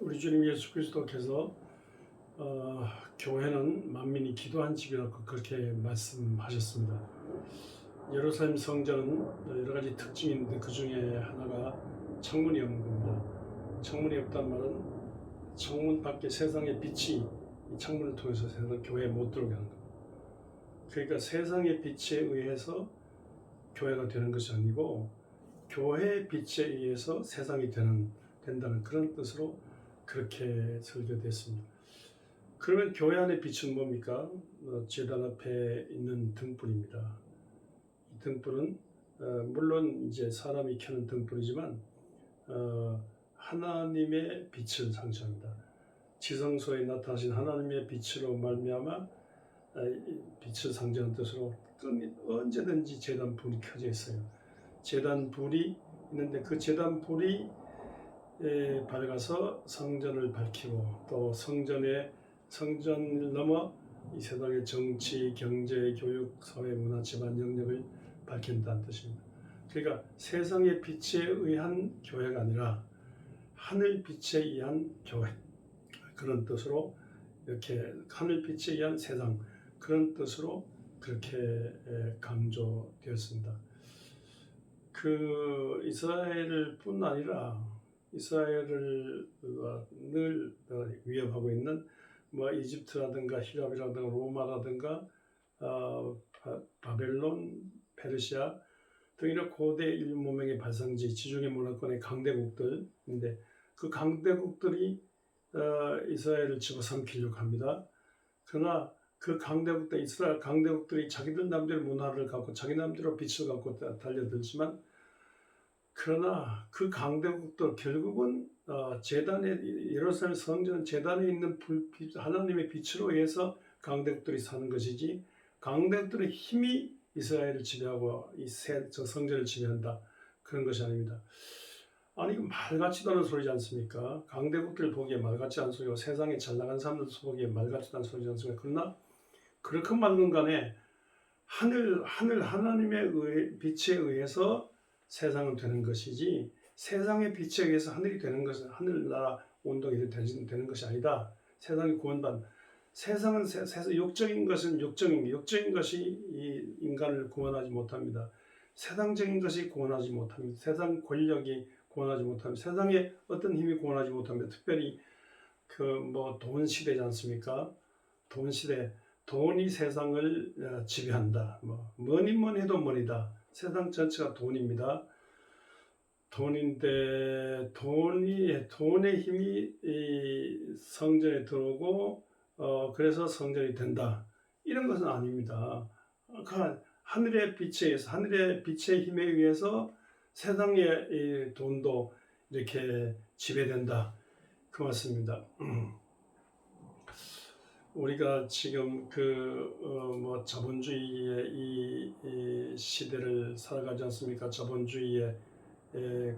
우리 주님 예수 그리스도께서 교회는 만민이 기도한 집이라고 그렇게 말씀하셨습니다. 예루살렘 성전은 여러 가지 특징이 있는데 그 중에 하나가 창문이 없는 겁니다. 창문이 없다는 말은 창문 밖에 세상의 빛이 이 창문을 통해서 세상 교회에 못 들어오게 하는 겁니다. 그러니까 세상의 빛에 의해서 교회가 되는 것이 아니고 교회의 빛에 의해서 세상이 된다는 그런 뜻으로 그렇게 설교됐습니다. 그러면 교회 안의 빛은 뭡니까? 제단 앞에 있는 등불입니다. 이 등불은 물론 이제 사람이 켜는 등불이지만 하나님의 빛을 상징합니다. 지성소에 나타나신 하나님의 빛으로 말미암아 빛을 상징하는 뜻으로 언제든지 제단 불이 켜져 있어요. 제단 불이 있는데 그 제단 불이 밝아서 성전을 밝히고 또 성전을 넘어 이 세상의 정치, 경제, 교육, 사회, 문화, 집안 영역을 밝힌다는 뜻입니다. 그러니까 세상의 빛에 의한 교회가 아니라 하늘 빛에 의한 교회, 그런 뜻으로 이렇게 하늘 빛에 의한 세상, 그런 뜻으로 그렇게 강조되었습니다. 그 이스라엘뿐 아니라 이스라엘을 늘 위협하고 있는 이집트라든가 히랍이라든가 로마라든가 바벨론, 페르시아 등 이런 고대 인류 문명의 발상지, 지중해 문화권의 강대국들인데 그 강대국들이 이스라엘을 집어삼키려고 합니다. 그러나 그 강대국들, 이스라엘 강대국들이 자기들 나름대로 문화를 갖고 자기 나름대로 빛을 갖고 달려들지만 그러나 그 강대국도 결국은 예루살렘 성전 제단에 있는 불빛, 하나님의 빛으로 의해서 강대국들이 사는 것이지 강대국들의 힘이 이스라엘을 지배하고 저 성전을 지배한다, 그런 것이 아닙니다. 아니 말 같지도 않은 소리지 않습니까? 강대국들 보기에 말 같지 않은 소리고 세상에 잘 나가는 사람들 보기에 말 같지도 않은 소리지 않습니까? 그러나 그렇건 말건 간에 하나님의 빛에 의해서 세상은 되는 것이지 세상의 빛에 의해서 하늘이 되는 것은 하늘나라 운동이 되는 것이 아니다. 세상이 구원받는 세상은 육적인 것은 육적인 것이 이 인간을 구원하지 못합니다. 세상적인 것이 구원하지 못합니다. 세상 권력이 구원하지 못합니다. 세상의 어떤 힘이 구원하지 못합니다. 특별히 돈 시대지 않습니까? 돈 시대, 돈이 세상을 지배한다. 뭐니 해도 money다. 세상 전체가 돈입니다. 돈인데 돈의 힘이 이 성전에 들어오고 그래서 성전이 된다, 이런 것은 아닙니다. 하늘의 빛의 힘에 의해서 세상의 이 돈도 이렇게 지배된다, 그 말씀입니다. 우리가 지금 자본주의의 이 시대를 살아가지 않습니까? 자본주의의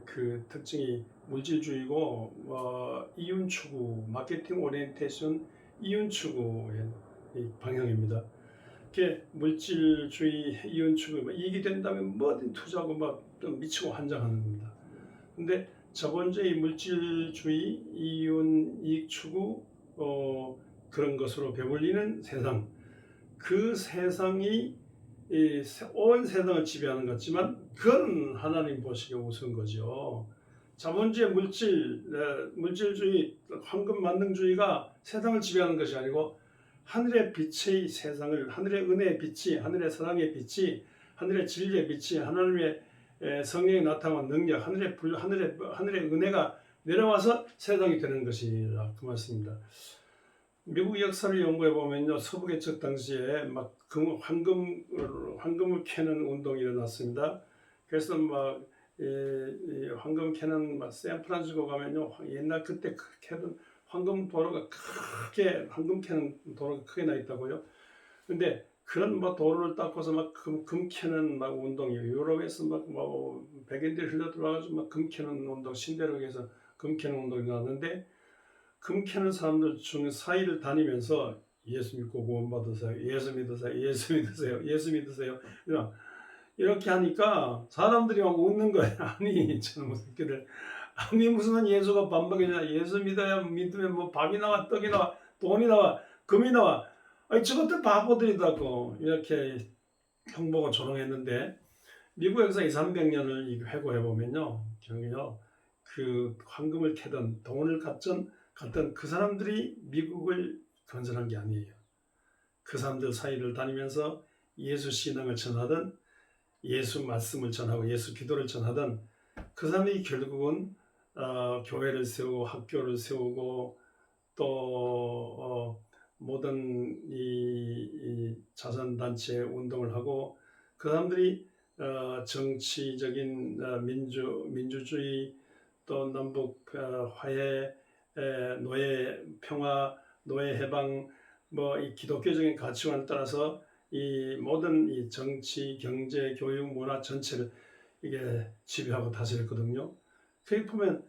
그 특징이 물질주의고 이윤 추구, 마케팅 오리엔테이션, 이윤 추구의 방향입니다. 이렇게 물질주의, 이윤 추구, 이익이 된다면 뭐든 투자하고 미치고 환장하는 겁니다. 근데 자본주의, 물질주의, 이익 추구 그런 것으로 배불리는 세상, 그 세상이 온 세상을 지배하는 것 같지만 그건 하나님 보시기에 우스운 거죠. 자본주의 물질주의, 황금 만능주의가 세상을 지배하는 것이 아니고 하늘의 빛의 세상을, 하늘의 은혜의 빛이, 하늘의 사랑의 빛이, 하늘의 진리의 빛이, 하나님의 성령이 나타난 능력, 하늘의 은혜가 내려와서 세상이 되는 것이라, 그 말씀입니다. 미국 역사를 연구해 보면요, 서부개척 당시에 황금을 캐는 운동이 일어났습니다. 그래서 황금 캐는 샌프란시스코 가면요, 옛날 그때 캐던 황금 캐는 도로가 크게 나 있다고요. 근데 그런 도로를 닦고서 금 캐는 운동이 유럽에서 백인들이 흘러 들어와가지고 금 캐는 운동, 신대륙에서 금 캐는 운동이 나왔는데, 금 캐는 사람들 중에 사이를 다니면서 예수 믿고 구원 받으세요, 예수 믿으세요 이렇게 하니까 사람들이 막 웃는 거예요. 아니 저놈 새끼들, 아니 무슨 예수가 밥 먹이냐. 예수 믿으면 뭐 밥이 나와 떡이 나와 돈이 나와 금이 나와. 아니 저것들 바보들이다고 이렇게 형보고 조롱했는데 미국에서 2, 300년을 회고해 보면요. 경요 그 황금을 캐던 돈을 갖던 그 사람들이 미국을 건설한 게 아니에요. 그 사람들 사이를 다니면서 예수 신앙을 전하던 예수 말씀을 전하고 예수 기도를 전하던 그 사람이 결국은 교회를 세우고 학교를 세우고 또 모든 이 자선단체 운동을 하고 그 사람들이 정치적인 민주주의 또 남북 화해 노예 평화 노예 해방 뭐 이 기독교적인 가치관을 따라서 이 모든 이 정치 경제 교육 문화 전체를 이게 지배하고 다스렸거든요. 그렇게 보면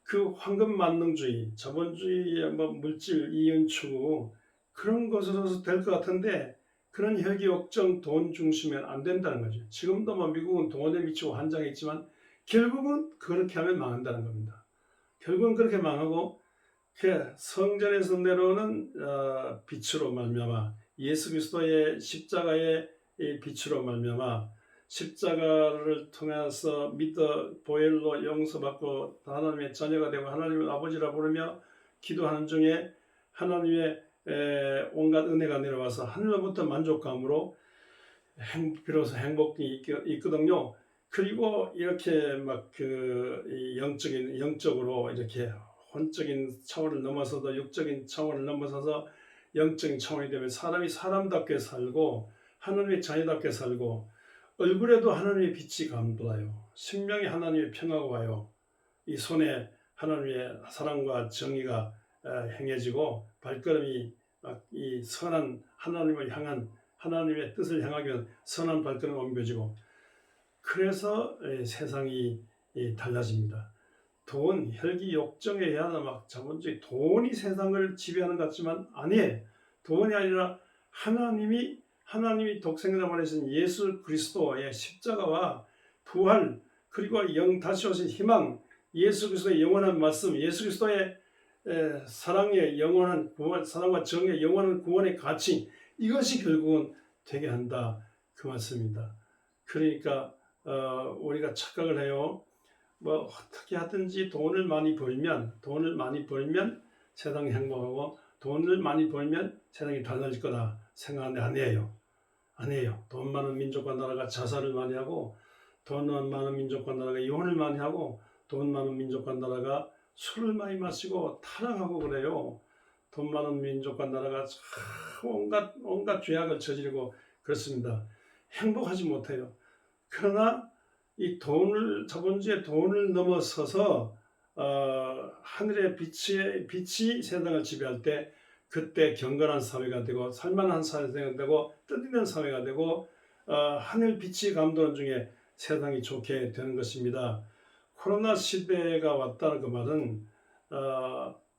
그 황금 만능주의 자본주의의 뭐 물질 이윤 추구 그런 것으로서 될 것 같은데 그런 혈기 역정 돈 중심엔 안 된다는 거죠. 지금도 뭐 미국은 돈에 미치고 환장했지만 결국은 그렇게 하면 망한다는 겁니다. 결국은 그렇게 망하고 성전에서 내려오는 빛으로 말미암아 예수 그리스도의 십자가의 빛으로 말미암아 십자가를 통해서 믿어 보혈로 용서받고 하나님의 자녀가 되고 하나님을 아버지라 부르며 기도하는 중에 하나님의 온갖 은혜가 내려와서 하늘로부터 만족감으로 비로소 행복이 있거든요. 그리고 이렇게 막 그 영적으로 이렇게 혼적인 차원을 넘어서도 육적인 차원을 넘어서서 영적인 차원이 되면 사람이 사람답게 살고 하나님의 자녀답게 살고 얼굴에도 하나님의 빛이 감돌아요. 심령에 하나님의 평화가 와요. 이 손에 하나님의 사랑과 정의가 행해지고 발걸음이 이 선한 하나님을 향한 하나님의 뜻을 향하기 위한 선한 발걸음 옮겨지고 그래서 세상이 달라집니다. 돈, 혈기, 욕정에 의한 막 자본주의, 돈이 세상을 지배하는 것 같지만 아니에요. 돈이 아니라 하나님이 독생자로 보내신 예수 그리스도의 십자가와 부활 그리고 다시 오신 희망, 예수 그리스도의 영원한 말씀, 예수 그리스도의 사랑의 영원한 구원, 사랑과 정의 영원한 구원의 가치 이것이 결국은 되게 한다 그 말씀입니다. 그러니까 우리가 착각을 해요. 뭐 어떻게 하든지 돈을 많이 벌면 세상이 행복하고 돈을 많이 벌면 세상이 달라질 거다 생각하는데 아니에요. 돈 많은 민족과 나라가 자살을 많이 하고 돈 많은 민족과 나라가 이혼을 많이 하고 돈 많은 민족과 나라가 술을 많이 마시고 타락하고 그래요. 돈 많은 민족과 나라가 온갖 죄악을 저지르고 그렇습니다. 행복하지 못해요. 그러나 이 자본주의의 돈을 넘어서서 하늘의 빛이 세상을 지배할 때 그때 경건한 사회가 되고 살만한 사회가 되고 뜻있는 사회가 되고 하늘 빛이 감도는 중에 세상이 좋게 되는 것입니다. 코로나 시대가 왔다는 그 말은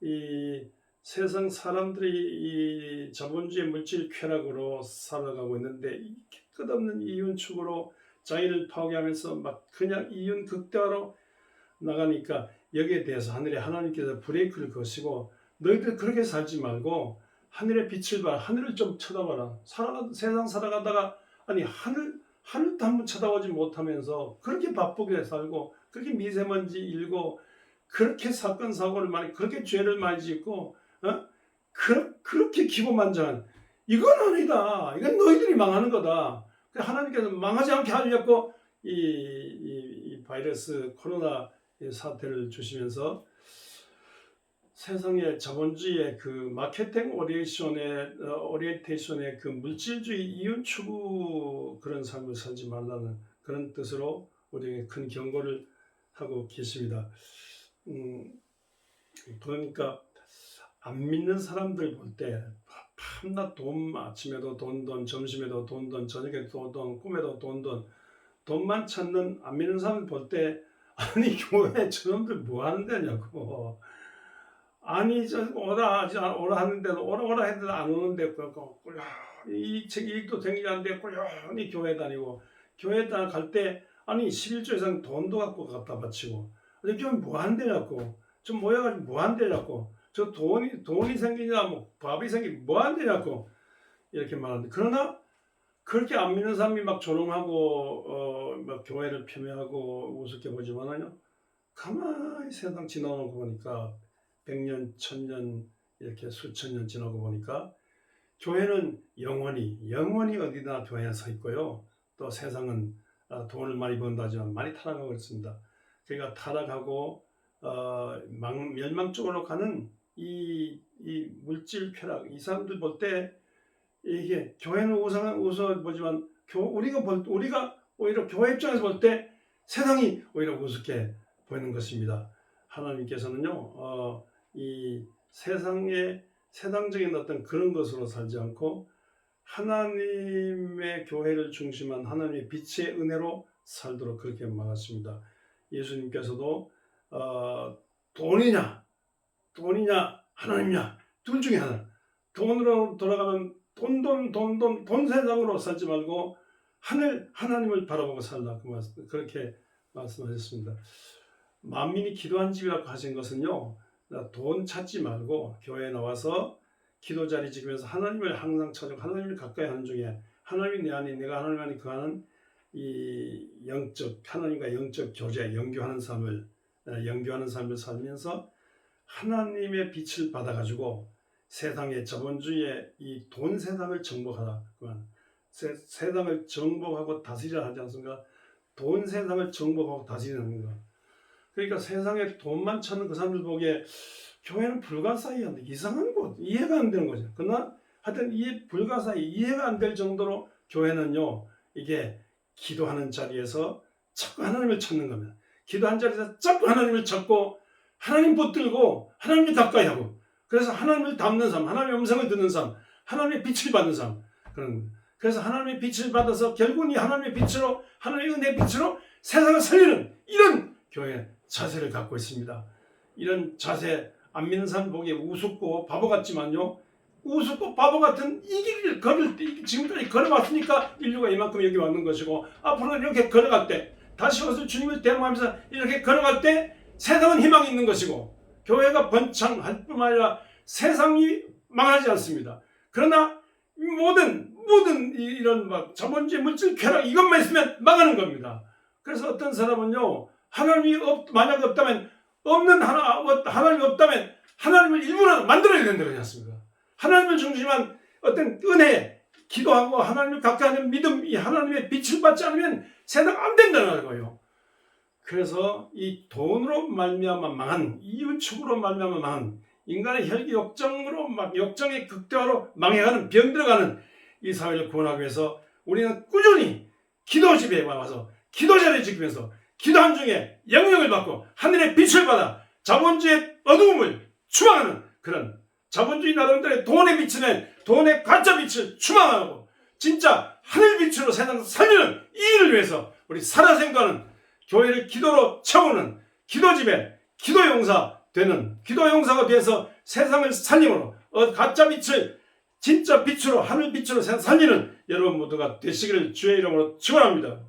이 세상 사람들이 이 자본주의 물질 쾌락으로 살아가고 있는데 끝없는 이윤 추구로 자기를 파괴하면서 막 그냥 이윤 극대화로 나가니까 여기에 대해서 하나님께서 브레이크를 거시고 너희들 그렇게 살지 말고 하늘의 빛을 봐. 하늘을 좀 쳐다봐라. 세상 살아가다가 아니 하늘도 한번 쳐다보지 못하면서 그렇게 바쁘게 살고 그렇게 미세먼지 일고 그렇게 사건 사고를 많이 그렇게 죄를 많이 짓고 그렇게 기고만장한 이건 아니다. 이건 너희들이 망하는 거다. 하나님께서 망하지 않게 하려고 이 바이러스 코로나 사태를 주시면서 세상의 자본주의의 그 마케팅 오리엔테이션의 그 물질주의 이윤 추구 그런 삶을 살지 말라는 그런 뜻으로 우리에게 큰 경고를 하고 계십니다. 그러니까 안 믿는 사람들 볼 때 밤낮 돈 아침에도 돈 점심에도 돈 저녁에도 돈 꿈에도 돈만 찾는 안 믿는 사람들 볼 때 아니 교회 저놈들 뭐 하는 데냐고 아니 오라 하는데도 오라 했는데 안 오는데 이 일도 생기지 않는데 꾸준히 교회 다니고 교회 갈 때 아니 11조 이상 돈도 갖다 바치고 근데 교회 뭐 한대냐고. 좀 모여가지고 뭐 한대냐고. 저 돈이 생기냐, 뭐 밥이 생기냐, 뭐 한대냐고. 이렇게 말하는데, 그러나 그렇게 안 믿는 사람이 막 조롱하고 막 교회를 폄훼하고 우습게 보지만은요, 가만히 세상 지나오는 거 보니까 100년, 1000년 이렇게 수천 년 지나고 보니까 교회는 영원히 어디나 교회에 서 있고요. 또 세상은 돈을 많이 번다지만 많이 타락하고 있습니다. 그러니까 타락하고 멸망 쪽으로 가는 이 물질 쾌락, 이 사람들 볼 때 이게 교회는 웃어 보지만 우리가 오히려 교회 입장에서 볼 때 세상이 오히려 우습게 보이는 것입니다. 하나님께서는요, 이 세상적인 어떤 그런 것으로 살지 않고 하나님의 교회를 중심한 하나님의 빛의 은혜로 살도록 그렇게 막았습니다. 예수님께서도 돈이냐 하나님이냐 둘 중에 하나, 돈으로 돌아가는 돈 세상으로 살지 말고 하나님을 바라보고 살라, 그렇게 말씀하셨습니다. 만민이 기도한 집이라고 하신 것은요, 돈 찾지 말고 교회에 나와서 기도 자리 지키면서 하나님을 항상 찾고 하나님을 가까이 하는 중에 하나님이 내 안에, 내가 하나님 안에 거하는 이 하나님과 영적 교제, 연교하는 삶을 살면서 하나님의 빛을 받아가지고 세상의 자본주의의 이 돈 세상을 정복하라. 세상을 정복하고 다스리라 하지 않습니까? 돈 세상을 정복하고 다스리는 거. 그러니까 세상에 돈만 찾는 그 사람들 보기에 교회는 불가사의한데 이상한 곳, 이해가 안 되는 거죠. 그러나 하여튼 이해가 안 될 정도로 교회는요, 이게 기도하는 자리에서 자꾸 하나님을 찾는 겁니다. 기도한 자리에서 자꾸 하나님을 찾고 하나님 붙들고 하나님을 가까이 하고, 그래서 하나님을 닮는 삶, 하나님의 음성을 듣는 삶, 하나님의 빛을 받는 삶, 그래서 하나님의 빛을 받아서 결국은 이 하나님의 빛으로, 하나님의 은혜의 빛으로 세상을 살리는 이런 교회 자세를 갖고 있습니다. 이런 자세, 안 믿는 사람 보기에 우습고 바보 같지만요, 우습고 바보 같은 이 길을 걸을 때, 지금까지 걸어왔으니까 인류가 이만큼 여기 왔는 것이고, 앞으로 이렇게 걸어갈 때, 다시 와서 주님을 대모하면서 이렇게 걸어갈 때 세상은 희망이 있는 것이고, 교회가 번창할 뿐만 아니라 세상이 망하지 않습니다. 그러나 모든 이런 자본주의 물질 쾌락 이것만 있으면 망하는 겁니다. 그래서 어떤 사람은요, 하나님이 만약 없다면, 하나님이 없다면 하나님을 일부러 만들어야 된다고 하지 않습니까? 하나님을 중심한 어떤 은혜, 기도하고 하나님을 가까이 하는 믿음, 이 하나님의 빛을 받지 않으면 세상 안 된다는 거예요. 그래서 이 돈으로 말미암아 망한, 이유축으로 말미암아 망한, 인간의 혈기 역정으로 역정의 극대화로 망해가는, 병들어가는 이 사회를 구원하기 위해서 우리는 꾸준히 기도 집에 와서 기도 자리를 지키면서 기도한 중에 영향을 받고 하늘의 빛을 받아 자본주의의 어두움을 추방하는 그런 자본주의 나라들의 돈에 비치는 돈의 가짜 빛을 추방하고 진짜 하늘 빛으로 세상을 살리는 이 일을 위해서 우리 살아생과는 교회를 기도로 채우는 기도집에 기도용사가 돼서 세상을 살림으로 가짜 빛을 진짜 빛으로, 하늘 빛으로 살리는 여러분 모두가 되시기를 주의 이름으로 축원합니다.